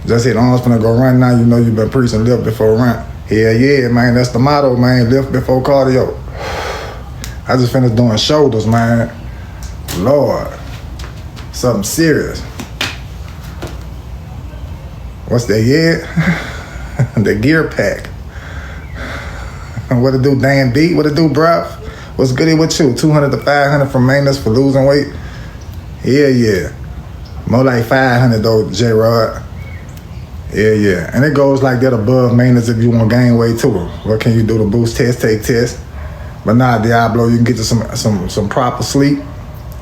Just hit arms finna go run now. You know you been preaching lift before run. Hell yeah, man. That's the motto, man. Lift before cardio. I just finished doing shoulders, man. Lord. Something serious. What's that, yeah? The gear pack. What it do, Dan B? What it do, bruh? What's goody with you? 200 to 500 for maintenance for losing weight? Yeah. More like 500 though, J-Rod. Yeah. And it goes like that above maintenance if you want to gain weight too. What can you do to boost test, take test? But nah, Diablo, you can get to some proper sleep.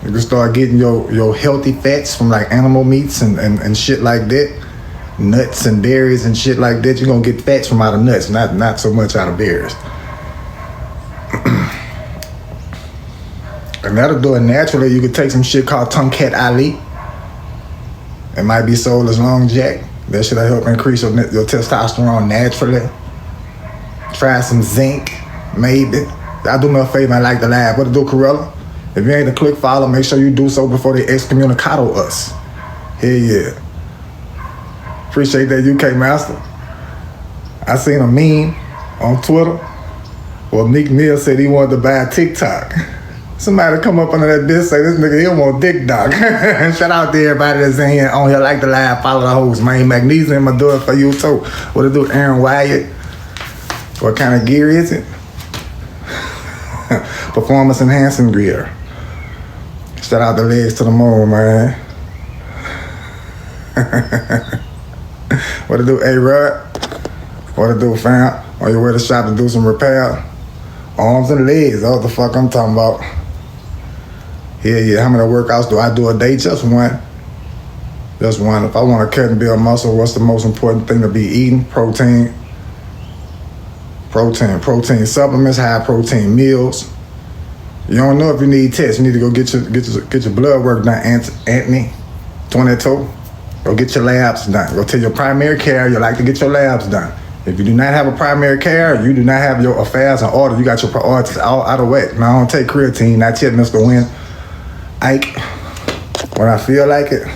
You can start getting your healthy fats from like animal meats and shit like that. Nuts and berries and shit like that. You're gonna get fats from out of nuts, not so much out of berries. And that'll do it naturally. You could take some shit called Tomcat Ali. It might be sold as Long Jack. That shit'll help increase your testosterone naturally. Try some zinc, maybe. I'll do me a favor and like the live. What to do, Corella? If you ain't a click follow, make sure you do so before they excommunicado us. Hell yeah. Appreciate that, UK Master. I seen a meme on Twitter where Meek Mill said he wanted to buy a TikTok. Somebody come up under that bitch say this nigga, he don't want dick dog. Shout out to everybody that's in here on here, like the live, follow the host, man. Magnesium, I do it for you too. What to do, Aaron Wyatt? What kind of gear is it? Performance enhancing gear. Shout out the legs to the moon, man. What to do, A-Rod? What to do, fam? On your way to shop to do some repair? Arms and legs, that's what the fuck I'm talking about. Yeah. How many workouts do I do a day? Just one. Just one. If I want to cut and build muscle, what's the most important thing to be eating? Protein. Protein supplements, high protein meals. You don't know if you need tests. You need to go get your blood work done, Anthony 22. Go get your labs done. Go tell your primary care you like to get your labs done. If you do not have a primary care, you do not have your affairs in order, you got your priorities all out of whack. Now, I don't take creatine, not yet, Mr. Win. Ike, when I feel like it.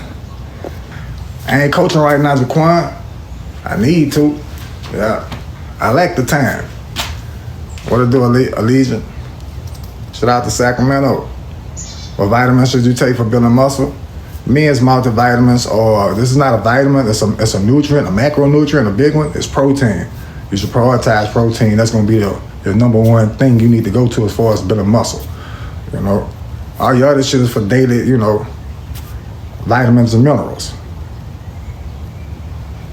I ain't coaching right now, Jaquan. I need to. Yeah. I like the time. What to do, Allegiant? Shout out to Sacramento. What vitamins should you take for building muscle? Men's multivitamins, or this is not a vitamin, it's a nutrient, a macronutrient, a big one, it's protein. You should prioritize protein. That's gonna be the number one thing you need to go to as far as building muscle. You know, all your other shit is for daily, vitamins and minerals.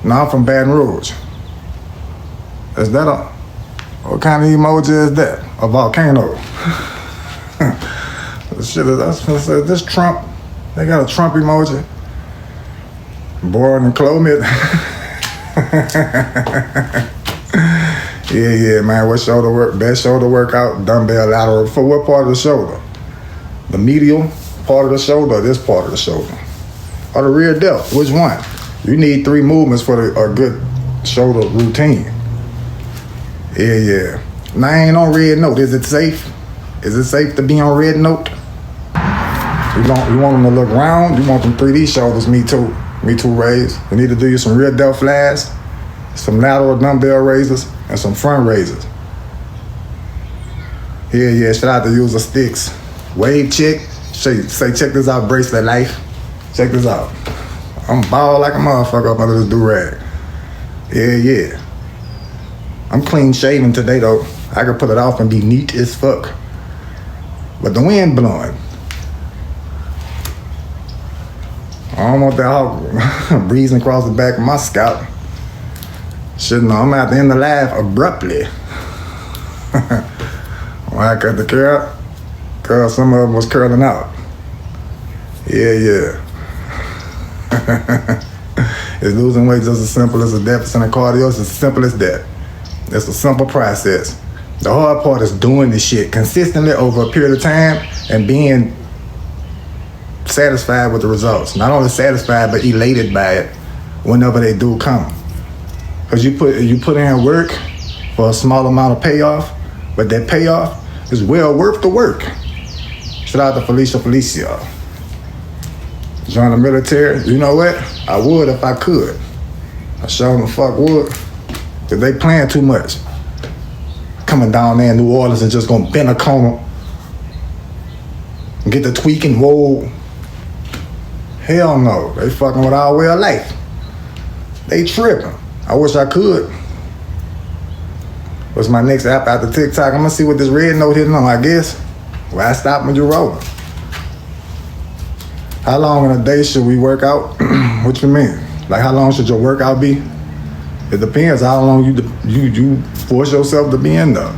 Now I'm from Baton Rouge. Is that what kind of emoji is that? A volcano. This Trump, they got a Trump emoji. Born in Clomid. Yeah, man. What shoulder work? Best shoulder workout, dumbbell lateral. For what part of the shoulder? The medial part of the shoulder or this part of the shoulder? Or the rear delt? Which one? You need 3 movements for a good shoulder routine. Yeah. Now I ain't on red note. Is it safe? Is it safe to be on red note? You want them to look round? You want them 3D shoulders? Me too. Me too raise. You need to do you some rear delt flies, some lateral dumbbell raises, and some front raises. Yeah. Shout out to user sticks. Wave check. Say check this out, bracelet life. Check this out. I'm bald like a motherfucker up under this do-rag. Yeah. I'm clean shaven today though. I could put it off and be neat as fuck. But the wind blowing. I don't want that hawk breezing across the back of my scalp. Shouldn't know. I'm at the end of life abruptly. When I cut the curl, cause some of them was curling out. Yeah. Is losing weight just as simple as a deficit in cardio? It's as simple as that. It's a simple process. The hard part is doing this shit consistently over a period of time and being satisfied with the results. Not only satisfied, but elated by it whenever they do come. Because you put in work for a small amount of payoff, but that payoff is well worth the work. Shout out to Felicia. Join the military. You know what? I would if I could. I sure the fuck would. Cause they playing too much. Coming down there in New Orleans and just gonna bend a corner and get the tweaking, whoa. Hell no, they fucking with our way of life. They tripping. I wish I could. What's my next app after TikTok? I'm gonna see what this red note hitting on, I guess. Why stop when you're rolling? How long in a day should we work out? What you mean? Like how long should your workout be? It depends how long you force yourself to be in there.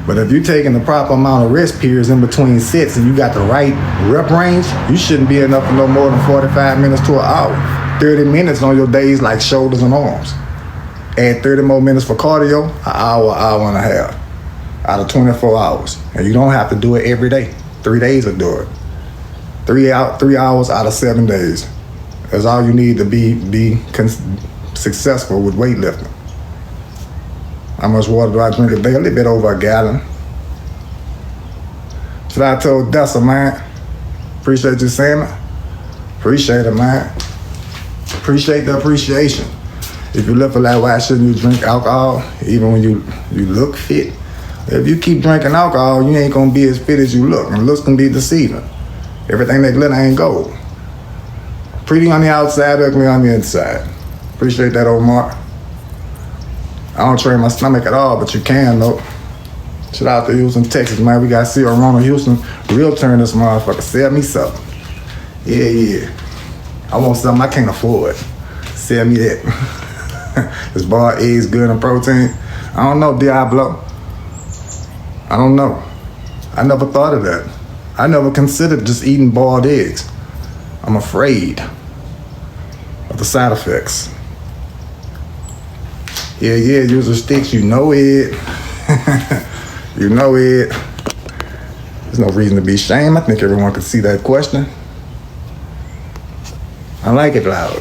But if you're taking the proper amount of rest periods in between sets and you got the right rep range, you shouldn't be enough for no more than 45 minutes to an hour. 30 minutes on your days like shoulders and arms. Add 30 more minutes for cardio, an hour and a half out of 24 hours. And you don't have to do it every day. 3 days will do it. 3 hours out of 7 days. That's all you need to be successful with weightlifting. How much water do I drink a day? A little bit over a gallon. Should I told Dessa, man? Appreciate you saying it. Appreciate it, man. Appreciate the appreciation. If you live for that, why shouldn't you drink alcohol even when you look fit? If you keep drinking alcohol, you ain't gonna be as fit as you look, and looks can be deceiving. Everything that glitter ain't gold. Pretty on the outside, ugly on the inside. Appreciate that, Omar. I don't train my stomach at all, but you can, though. Shout out to Houston, Texas, man. We got CEO Ronald Houston, real turn this motherfucker. Sell me something. Yeah. I want something I can't afford. Sell me that. Is boiled eggs good in protein? I don't know, Diablo. I don't know. I never thought of that. I never considered just eating boiled eggs. I'm afraid of the side effects. Yeah, user sticks, you know it. You know it. There's no reason to be ashamed. I think everyone can see that question. I like it loud.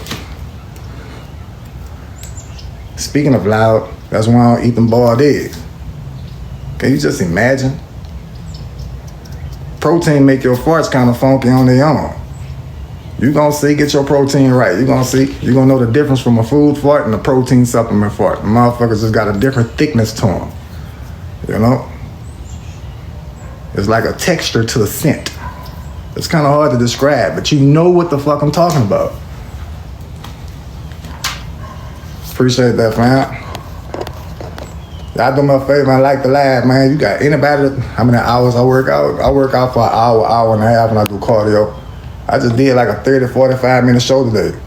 Speaking of loud, that's why I don't eat them boiled eggs. Can you just imagine? Protein make your farts kind of funky on their own. You gonna see, get your protein right. You gonna see, you gonna know the difference from a food fart and a protein supplement fart. The motherfuckers just got a different thickness to them. You know? It's like a texture to the scent. It's kind of hard to describe, but you know what the fuck I'm talking about. Appreciate that, fam. Y'all do me a favor and like the live, man. You got anybody, how many hours I work out? I work out for an hour and a half when I do cardio. I just did like a 30, 45 minute show today.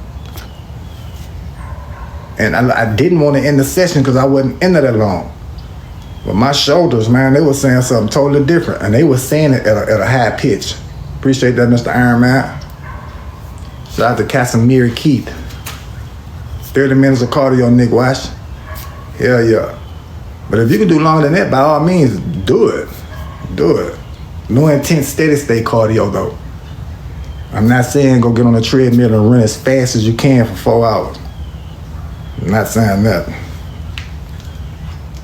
And I didn't want to end the session because I wasn't in there that long. But my shoulders, man, they were saying something totally different. And they were saying it at a high pitch. Appreciate that, Mr. Iron Man. Shout out to Casimir Keith. 30 minutes of cardio, Nick Wash. Hell yeah. But if you can do longer than that, by all means, do it. Do it. No intense, steady state cardio, though. I'm not saying go get on the treadmill and run as fast as you can for 4 hours. I'm not saying that.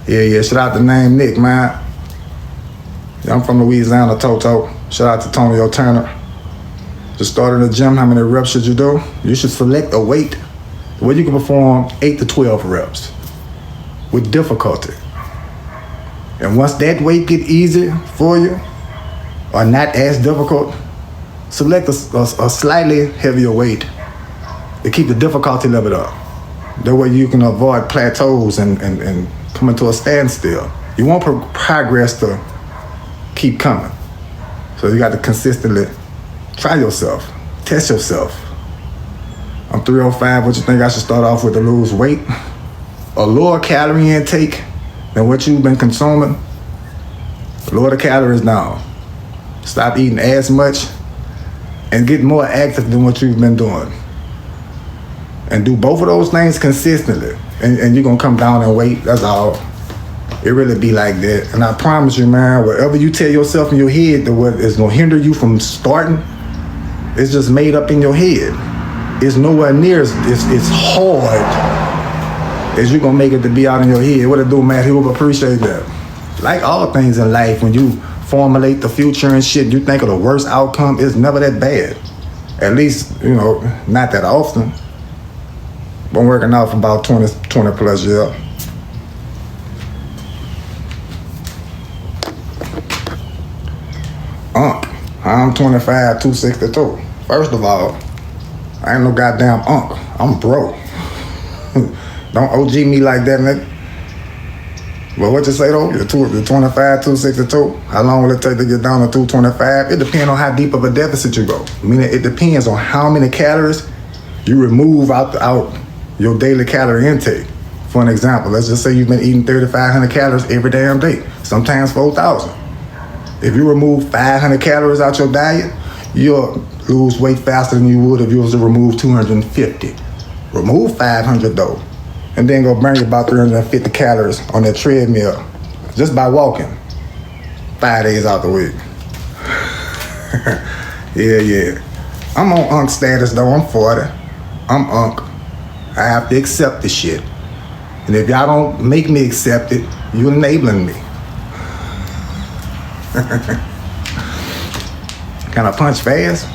Yeah, shout out to name Nick, man. Yeah, I'm from Louisiana, Toto. Shout out to Tonio Turner. Just started the gym, how many reps should you do? You should select a weight where you can perform 8 to 12 reps with difficulty. And once that weight get easy for you, or not as difficult, select a slightly heavier weight to keep the difficulty level up. That way you can avoid plateaus and come into a standstill. You want progress to keep coming. So you got to consistently try yourself, test yourself. I'm 305, what you think I should start off with to lose weight? A lower calorie intake than what you've been consuming. Lower the calories down. Stop eating as much and get more active than what you've been doing. And do both of those things consistently. And you're gonna come down in weight, that's all. It really be like that. And I promise you, man, whatever you tell yourself in your head that what is gonna hinder you from starting, it's just made up in your head. It's nowhere near as hard as you're gonna make it to be out in your head. What it do, Matt? He will appreciate that. Like all things in life, when you formulate the future and shit, you think of the worst outcome, it's never that bad. At least, not that often. Been working out for about 20 plus years. I'm 25, 262. First of all, I ain't no goddamn unk. I'm broke. Don't OG me like that, nigga. But what you say though? You're 25, 262. How long will it take to get down to 225? It depends on how deep of a deficit you go. Meaning it depends on how many calories you remove out your daily calorie intake. For an example, let's just say you've been eating 3,500 calories every damn day, sometimes 4,000. If you remove 500 calories out your diet, you'll lose weight faster than you would if you was to remove 250. Remove 500 though, and then go burn about 350 calories on that treadmill just by walking 5 days out the week. Yeah. I'm on unk status though, I'm 40. I'm unk. I have to accept this shit. And if y'all don't make me accept it, you're enabling me. Can I punch fast?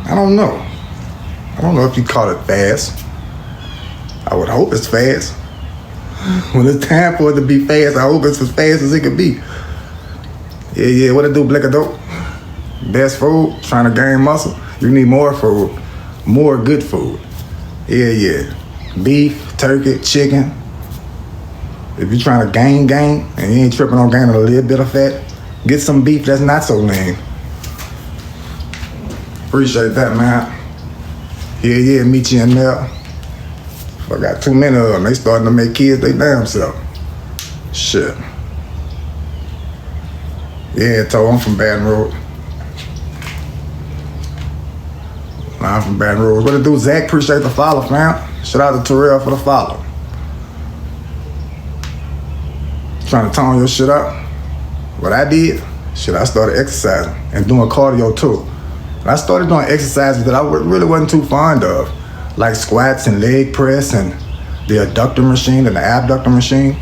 I don't know. I don't know if you call it fast. I would hope it's fast. When it's time for it to be fast, I hope it's as fast as it could be. Yeah, what it do, Blicker dope? Best food, trying to gain muscle. You need more food, more good food. Yeah. Beef, turkey, chicken. If you're trying to gain, and you ain't tripping on gaining a little bit of fat, get some beef that's not so lean. Appreciate that, man. Yeah, meet you in there. I got too many of them. They starting to make kids they damn self. Shit. Yeah, I'm from Baton Rouge. I'm from Baton Rouge. What it do, Zach? Appreciate the follow, fam. Shout out to Terrell for the follow. Trying to tone your shit up. What I did, I started exercising and doing cardio too. And I started doing exercises that I really wasn't too fond of, like squats and leg press and the adductor machine and the abductor machine.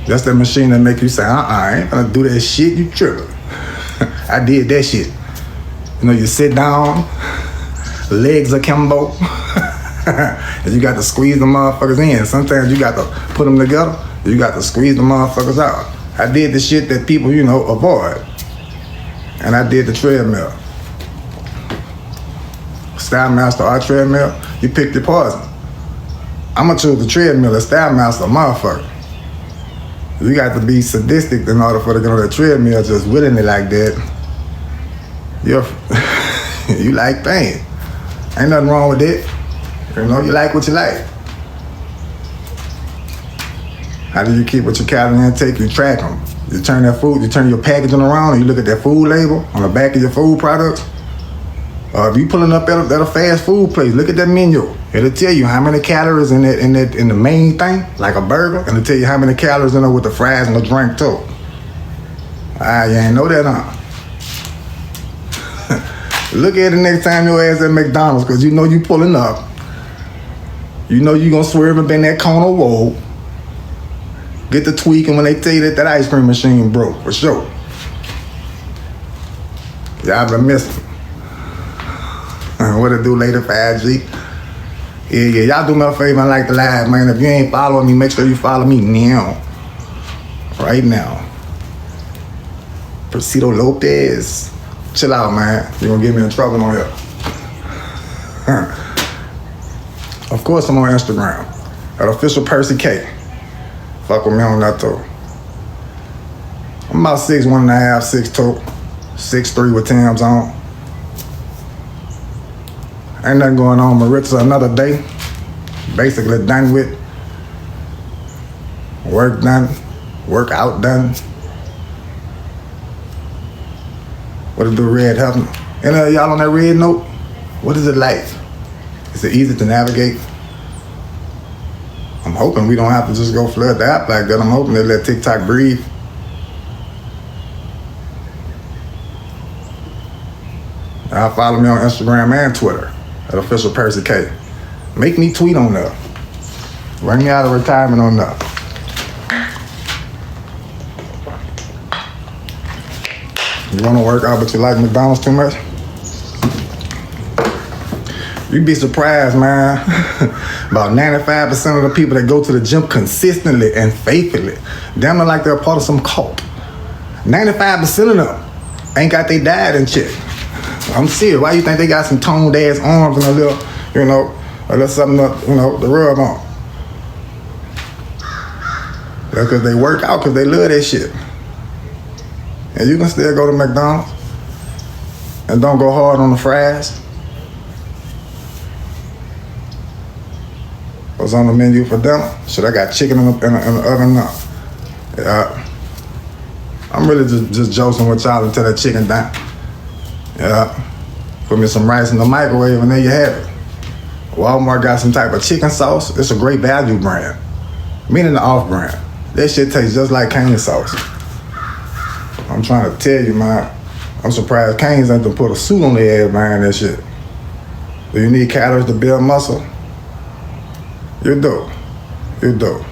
That's the machine that make you say, I ain't gonna do that shit, you tripping. I did that shit. You know, you sit down, legs akimbo, and you got to squeeze the motherfuckers in. Sometimes you got to put them together, you got to squeeze the motherfuckers out. I did the shit that people, avoid. And I did the treadmill. Style Master or treadmill, you pick your poison. I'ma choose the treadmill as Style Master, motherfucker. You got to be sadistic in order for to get on that treadmill just willingly like that. You like pain. Ain't nothing wrong with it. You like what you like. How do you keep with your calorie intake? You track them. You turn your packaging around and you look at that food label on the back of your food products. If you pulling up at a fast food place, look at that menu. It'll tell you how many calories in the main thing, like a burger, and it'll tell you how many calories in there with the fries and the drink too. You ain't know that, huh? Look at it next time your ass at McDonald's, because you pulling up. You gonna swerve up in that corner wall. Get the tweaking when they tell you that ice cream machine broke, for sure. Y'all been missing. What it do later for IG? Yeah, y'all do me a favor and like the live, man. If you ain't following me, make sure you follow me now. Right now. Percy Lopez. Chill out, man. You're gonna get me in trouble on here. Of course, I'm on Instagram at official Percy K. Fuck with me on that too. I'm about 6'1.5", 6'2", 6'3" with Tim's on. Ain't nothing going on. Maritza, another day. Basically done with. Work done. Workout done. What is the red helping? Any of y'all on that red note? What is it like? Is it easy to navigate? I'm hoping we don't have to just go flood the app like that. I'm hoping they let TikTok breathe. Y'all follow me on Instagram and Twitter at official Percy K. Make me tweet on that. Bring me out of retirement on that. You want to work out but you like McDonald's too much? You'd be surprised, man. About 95% of the people that go to the gym consistently and faithfully, damn it like they're part of some cult. 95% of them ain't got their diet in check. I'm serious. Why you think they got some toned ass arms and a little, a little something, to rub on? That's because they work out, because they love that shit. And you can still go to McDonald's and don't go hard on the fries. What's on the menu for dinner? Shit, I got chicken in the oven now. Yeah. I'm really just joking with y'all until that chicken down. Yeah. Put me some rice in the microwave and there you have it. Walmart got some type of chicken sauce. It's a great value brand. Meaning the off brand. That shit tastes just like cane sauce. I'm trying to tell you, man. I'm surprised Canes ain't to put a suit on their ass behind that shit. Do you need calories to build muscle? You do. You do.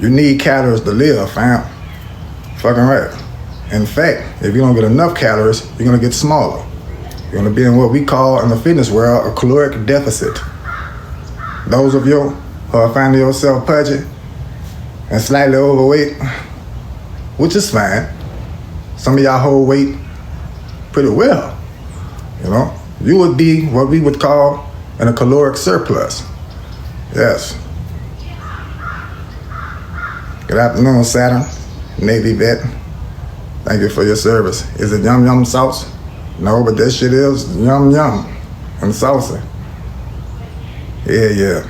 You need calories to live, fam. Fucking right. In fact, if you don't get enough calories, you're gonna get smaller. You're gonna be in what we call in the fitness world a caloric deficit. Those of you who are finding yourself pudgy and slightly overweight, which is fine. Some of y'all hold weight pretty well. You would be what we would call in a caloric surplus. Yes. Good afternoon, Saturn, Navy vet. Thank you for your service. Is it yum yum sauce? No, but that shit is yum yum and saucy. Yeah.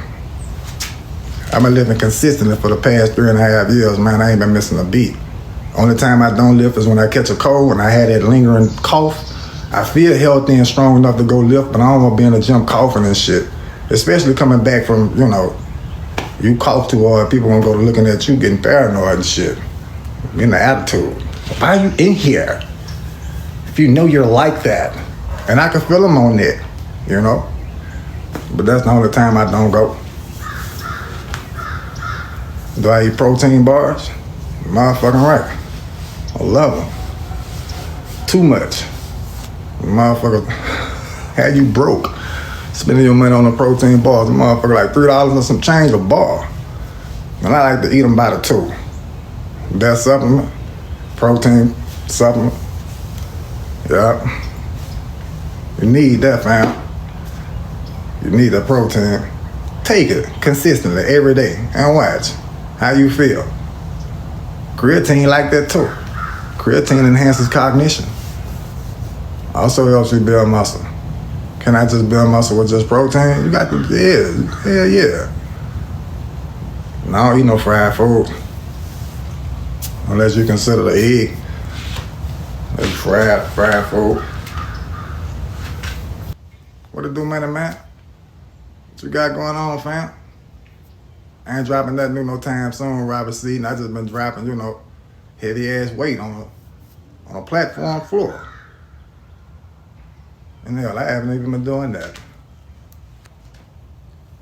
I've been living consistently for the past 3.5 years, man. I ain't been missing a beat. Only time I don't lift is when I catch a cold, when I had that lingering cough. I feel healthy and strong enough to go lift, but I don't want to be in the gym coughing and shit. Especially coming back from, you cough too hard, people gonna go to looking at you getting paranoid and shit. Getting the attitude. Why are you in here? If you know you're like that. And I can feel them on that, But that's the only time I don't go. Do I eat protein bars? Motherfucking right. I love them. Too much. Motherfucker, had you broke spending your money on the protein bars. The motherfucker like $3 or some change a bar. And I like to eat them by the two. That supplement, protein supplement. Yeah. You need that, fam. You need that protein. Take it consistently every day and watch how you feel. Creatine like that too. Creatine enhances cognition. Also helps you build muscle. Can I just build muscle with just protein? You got to, yeah. And I don't eat no fried food. Unless you consider the egg. That's fried food. What it do, man? What you got going on, fam? I ain't dropping nothing new no time soon, Robert C. And I just been dropping, heavy ass weight on a platform floor. And hell, I haven't even been doing that.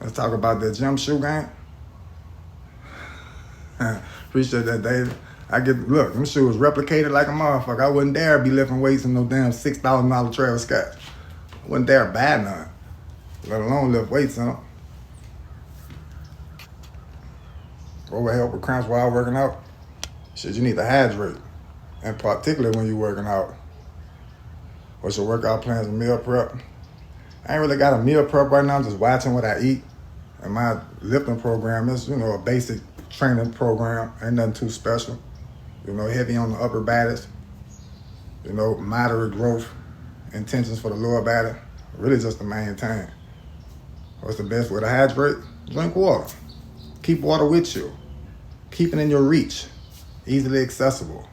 Let's talk about that gym shoe game. Appreciate that, David. Look, them shoes replicated like a motherfucker. I wouldn't dare be lifting weights in no damn $6,000 Travis Scott. I wouldn't dare buy none, let alone lift weights in them. What will help with cramps while working out? Shit, you need to hydrate. And particularly when you're working out. What's your workout plans and meal prep? I ain't really got a meal prep right now. I'm just watching what I eat. And my lifting program is, a basic training program. Ain't nothing too special. Heavy on the upper bodies. Moderate growth. Intentions for the lower body. Really just to maintain. What's the best way to hydrate? Drink water. Keep water with you. Keep it in your reach. Easily accessible.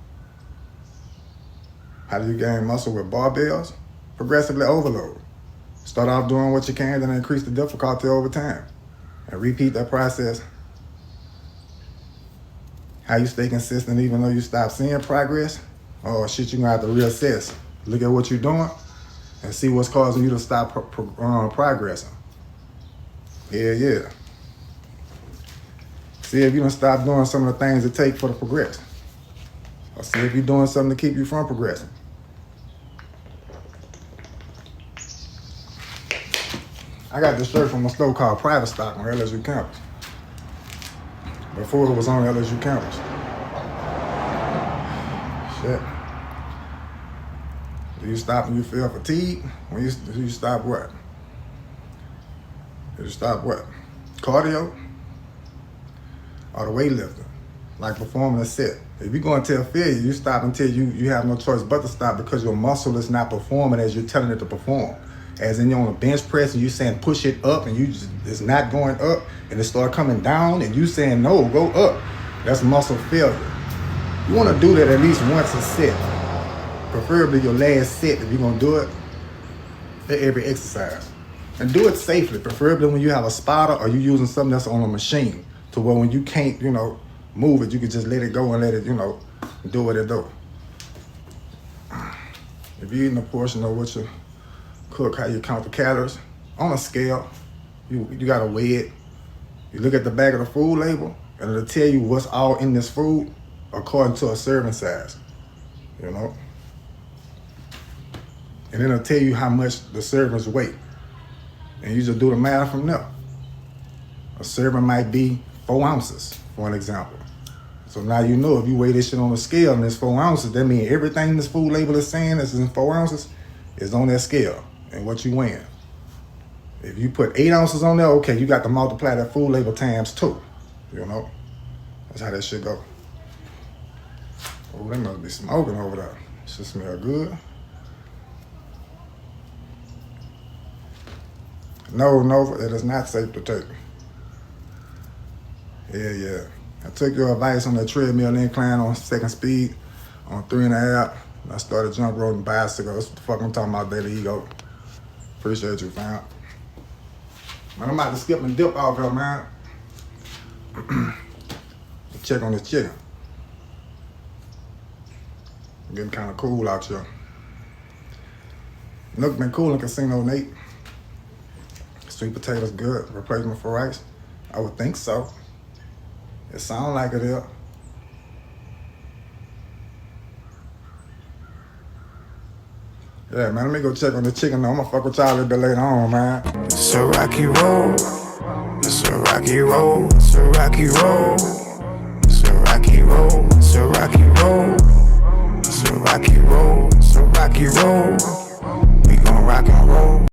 How do you gain muscle with barbells? Progressively overload. Start off doing what you can, then increase the difficulty over time. And repeat that process. How you stay consistent even though you stop seeing progress? Oh shit, you're gonna have to reassess. Look at what you're doing and see what's causing you to stop progressing. Yeah. See if you don't stop doing some of the things it takes for the progress. Or see if you're doing something to keep you from progressing. I got this shirt from a store called Private Stock on LSU campus. Before it was on LSU campus. Shit. Do you stop when you feel fatigued? Do you stop what? Do you stop what? Cardio? Or the weightlifting? Like performing a set. If you're going to a failure, you stop until you have no choice but to stop because your muscle is not performing as you're telling it to perform. As in you're on a bench press and you saying push it up and it's not going up and it start coming down and you saying no, go up. That's muscle failure. You want to do that at least once a set. Preferably your last set if you're going to do it for every exercise. And do it safely, preferably when you have a spotter or you're using something that's on a machine to where when you can't, move it, you can just let it go and let it, do what it do. If you're eating a portion of what you cook, how you count the calories, on a scale, you gotta weigh it. You look at the back of the food label and it'll tell you what's all in this food according to a serving size, And then it'll tell you how much the servings weigh. And you just do the math from there. A serving might be 4 ounces, for an example. So now you know if you weigh this shit on a scale and it's 4 ounces, that means everything this food label is saying that's in 4 ounces is on that scale and what you weighing. If you put 8 ounces on there, okay, you got to multiply that food label times 2. That's how that shit go. Oh, they must be smoking over there. Should smell good. No, it is not safe to take. Yeah. I took your advice on that treadmill incline on second speed on 3.5. I started jump roping bicycle. That's what the fuck I'm talking about, daily ego. Appreciate you, fam. Man, I'm about to skip and dip off here, man. Check on this chicken. Getting kind of cool out here. Nook been cool in Casino Nate. Sweet potatoes good. Replacement for rice? I would think so. It sounds like it is. Yeah, man, let me go check on the chicken. I'm gonna fuck with y'all a little bit later on, man. It's a rocky road. It's a rocky road. It's a rocky road. It's a rocky road. It's a rocky road. It's a rocky road. It's a rocky road. We gon' rock and roll.